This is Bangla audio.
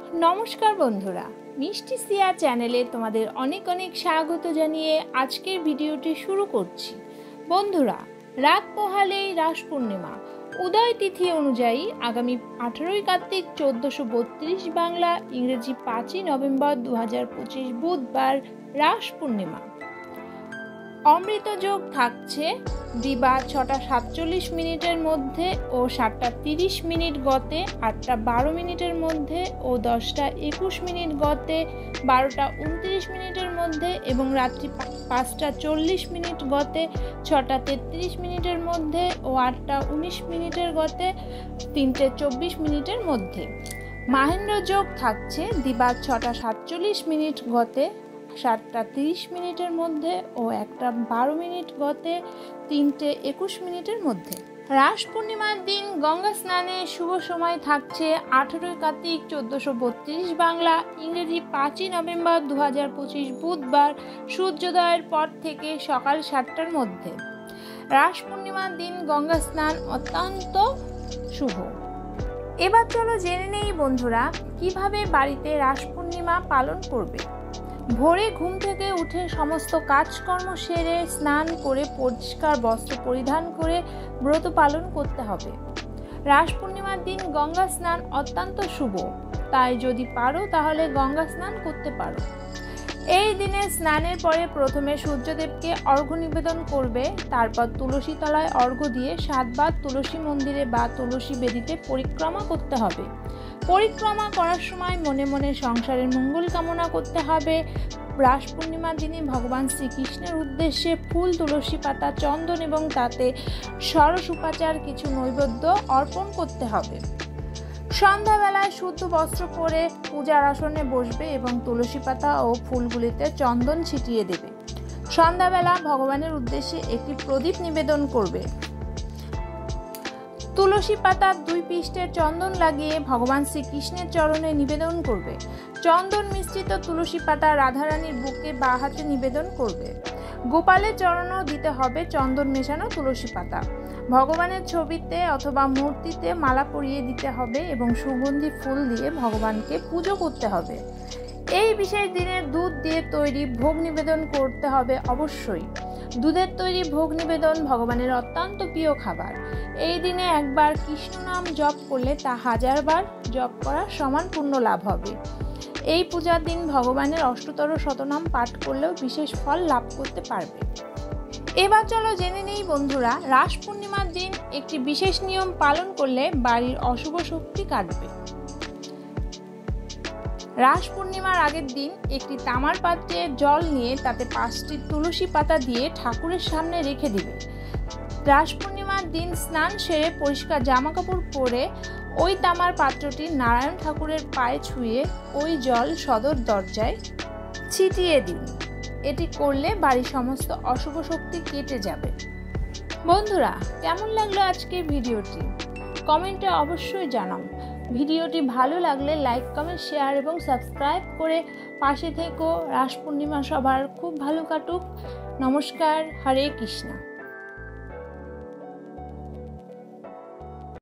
নমস্কার বন্ধুরা, মিষ্টি সিয়া চ্যানেলে তোমাদের অনেক অনেক স্বাগত জানিয়ে আজকের ভিডিওটি শুরু করছি। বন্ধুরা, রাত পোহালেই রাস পূর্ণিমা। উদয় তিথি অনুযায়ী আগামী 18ই কার্তিক 1432 বাংলা, ইংরেজি 5ই নভেম্বর 2025 বুধবার রাস পূর্ণিমা। অমৃত যোগ থাকছে দিবা 6টা 47 মিনিটের মধ্যে ও 7টা 30 মিনিট গতে, 8টা 12 মিনিটের মধ্যে ও 10টা 21 মিনিট গতে, 12টা 29 মিনিটের মধ্যে এবং রাত্রি 5টা 40 মিনিট গতে, 6টা 33 মিনিটের মধ্যে ও 8টা 19 মিনিটের গতে, 3টে 24 মিনিটের মধ্যে। মাহেন্দ্র যোগ থাকছে দিবা 6টা 47 মিনিট গতে, 7টা 30 মিনিটের মধ্যে ও 1টা 12 মিনিট গতে, 3টে 21 মিনিটের মধ্যে। রাস পূর্ণিমার দিন গঙ্গা স্নানে শুভ সময় থাকছে 18ই কার্তিক 1432 বাংলা, ইংরেজি 5ই নভেম্বর 2025 বুধবার সূর্যোদয়ের পর থেকে সকাল 7টার মধ্যে। রাস পূর্ণিমার দিন গঙ্গা স্নান অত্যন্ত শুভ। এবার চলো জেনে নেই বন্ধুরা, কিভাবে বাড়িতে রাস পূর্ণিমা পালন করবে। ভোরে ঘুম থেকে উঠে সমস্ত কাজকর্ম সেরে স্নান করে পরিষ্কার বস্ত্র পরিধান করে ব্রত পালন করতে হবে। রাস পূর্ণিমার দিন গঙ্গা স্নান অত্যন্ত শুভ, তাই যদি পারো তাহলে গঙ্গা স্নান করতে পারো। এই দিনে স্নানের পরে প্রথমে সূর্যদেবকে অর্ঘ্য নিবেদন করবে, তারপর তুলসী তলায় অর্ঘ্য দিয়ে 7 বার তুলসী মন্দিরে বা তুলসী বেদিতে পরিক্রমা করতে হবে। পরিক্রমা করার সময় মনে মনে সংসারের মঙ্গল কামনা করতে হবে। রাস পূর্ণিমার দিনে ভগবান শ্রীকৃষ্ণের উদ্দেশ্যে ফুল, তুলসী পাতা, চন্দন এবং তাতে ষড়শ উপাচার কিছু নৈবেদ্য অর্পণ করতে হবে। সন্ধ্যাবেলায় শুদ্ধ বস্ত্র পরে পূজার আসনে বসবে এবং তুলসী পাতা ও ফুলগুলিতে চন্দন ছিটিয়ে দেবে। সন্ধ্যাবেলা ভগবানের উদ্দেশ্যে একটি প্রদীপ নিবেদন করবে। তুলসী পাতার 2 পৃষ্ঠে চন্দন লাগিয়ে ভগবান শ্রীকৃষ্ণের চরণে নিবেদন করবে। চন্দন মিশ্রিত তুলসী পাতা রাধারানীর বুকে বা হাতে নিবেদন করবে। গোপালের চরণেও দিতে হবে চন্দন মেশানো তুলসী পাতা। ভগবানের ছবিতে অথবা মূর্তিতে মালা পরিয়ে দিতে হবে এবং সুগন্ধি ফুল দিয়ে ভগবানকে পুজো করতে হবে। এই বিশেষ দিনে দুধ দিয়ে তৈরি ভোগ নিবেদন করতে হবে অবশ্যই। দুধের তৈরি ভোগ নিবেদন ভগবানের অত্যন্ত প্রিয় খাবার। এই দিনে একবার কৃষ্ণ নাম জপ করলে তা 1000 বার জপ করার সমান পুণ্য লাভ হবে। এই পূজার দিন ভগবানের অষ্টতর শতনাম পাঠ করলেও বিশেষ ফল লাভ করতে পারবে। এবার চলো জেনে নেই বন্ধুরা, রাস পূর্ণিমার দিন একটি বিশেষ নিয়ম পালন করলে বাড়ির অশুভ শক্তি কাটবে। রাস পূর্ণিমার আগের দিন একটি তামার পাত্রে জল নিয়ে তাতে 5টি তুলসী পাতা দিয়ে ঠাকুরের সামনে রেখে দিবে। রাস পূর্ণিমার দিন স্নান সেরে পরিষ্কার জামাকাপড় পরে ওই তামার পাত্রটি নারায়ণ ঠাকুরের পায়ে ছুঁয়ে ওই জল সদর দরজায় ছিটিয়ে দিন। এটি করলে বাড়ির সমস্ত অশুভ শক্তি কেটে যাবে। বন্ধুরা, কেমন লাগলো আজকের ভিডিওটি? কমেন্টে অবশ্যই জানাও। ভিডিওটি ভালো লাগলে লাইক, কমেন্ট, শেয়ার এবং সাবস্ক্রাইব করে পাশে থেকো। রাস পূর্ণিমা সবার খুব ভালো কাটুক। নমস্কার, হরে কৃষ্ণা।